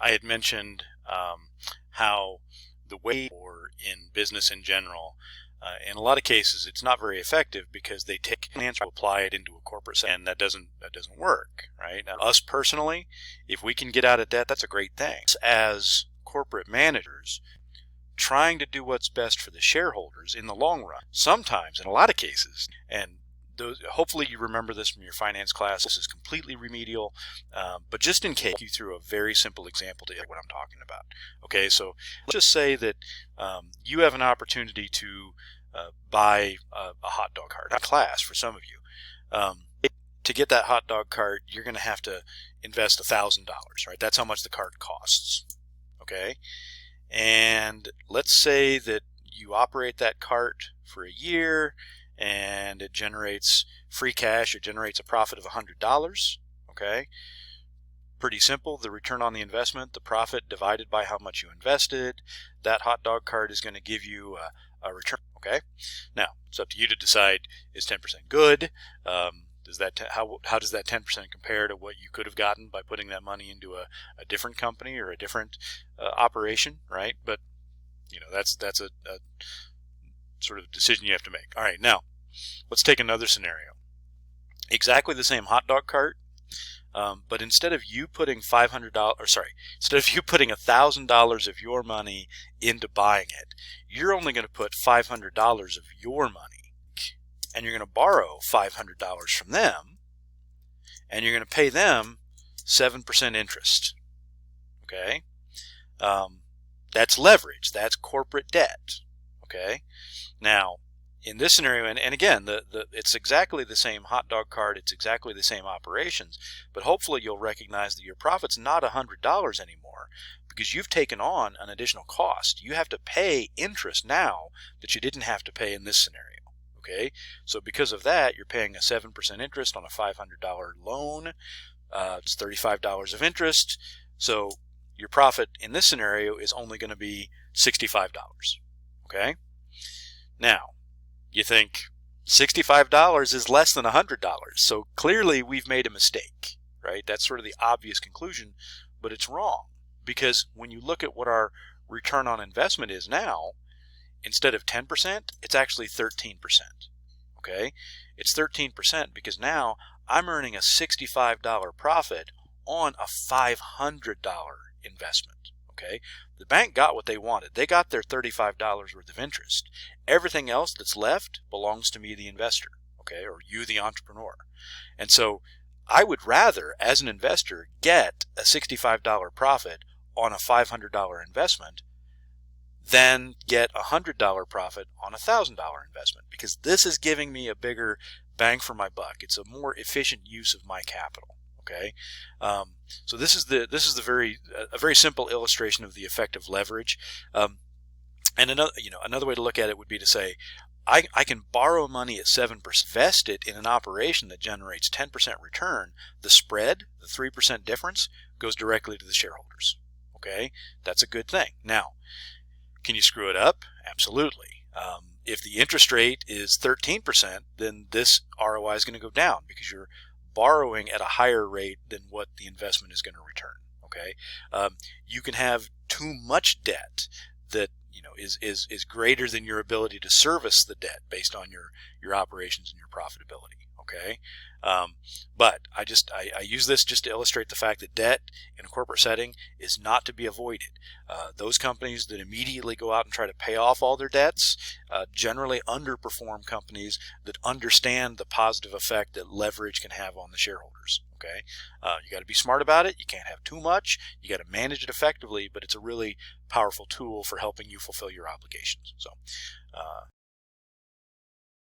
I had mentioned how the way or in business in general, in a lot of cases, it's not very effective because they take finance, apply it into a corporate setting, and that doesn't work, right? Now, us personally, if we can get out of debt, that's a great thing. As corporate managers, trying to do what's best for the shareholders in the long run, sometimes, in a lot of cases, and hopefully you remember this from your finance class. This is completely remedial, but just in case, you through a very simple example to what I'm talking about. Okay, so let's just say that you have an opportunity to buy a hot dog cart. Not class for some of you. To get that hot dog cart, you're going to have to invest $1,000, right? That's how much the cart costs. Okay, and let's say that you operate that cart for a year, and it generates free cash. It generates a profit of $100. Okay, pretty simple. The return on the investment, the profit divided by how much you invested. That hot dog cart is going to give you a return. Okay, now it's up to you to decide, is 10% good? How does that 10% compare to what you could have gotten by putting that money into a different company or a different operation, right? But that's a sort of decision you have to make. All right, now let's take another scenario. Exactly the same hot dog cart, but instead of you putting instead of you putting $1,000 of your money into buying it, you're only going to put $500 of your money, and you're going to borrow $500 from them, and you're going to pay them 7% interest. Okay, that's leverage. That's corporate debt. Okay, now in this scenario, and again, it's exactly the same hot dog cart, it's exactly the same operations, but hopefully you'll recognize that your profit's not $100 anymore because you've taken on an additional cost. You have to pay interest now that you didn't have to pay in this scenario. Okay, so because of that, you're paying a 7% interest on a $500 loan. It's $35 of interest, so your profit in this scenario is only going to be $65. Okay, now you think $65 is less than $100, so clearly we've made a mistake, right? That's sort of the obvious conclusion, but it's wrong, because when you look at what our return on investment is now, instead of 10%, it's actually 13%. Okay, it's 13% because now I'm earning a $65 profit on a $500 investment. Okay, the bank got what they wanted. They got their $35 worth of interest. Everything else that's left belongs to me, the investor, okay, or you, the entrepreneur. And so I would rather, as an investor, get a $65 profit on a $500 investment than get a $100 profit on a $1,000 investment, because this is giving me a bigger bang for my buck. It's a more efficient use of my capital. Okay, so this is a very simple illustration of the effect of leverage. And another way to look at it would be to say, I can borrow money at 7%, invest it in an operation that generates 10% return. The spread, the 3% difference, goes directly to the shareholders. Okay, that's a good thing. Now, can you screw it up? Absolutely. If the interest rate is 13%, then this ROI is going to go down because you're borrowing at a higher rate than what the investment is going to return. Okay, you can have too much debt that is greater than your ability to service the debt based on your operations and your profitability. Okay, but I use this just to illustrate the fact that debt in a corporate setting is not to be avoided. Those companies that immediately go out and try to pay off all their debts generally underperform companies that understand the positive effect that leverage can have on the shareholders. Okay, you got to be smart about it. You can't have too much. You got to manage it effectively, but it's a really powerful tool for helping you fulfill your obligations. So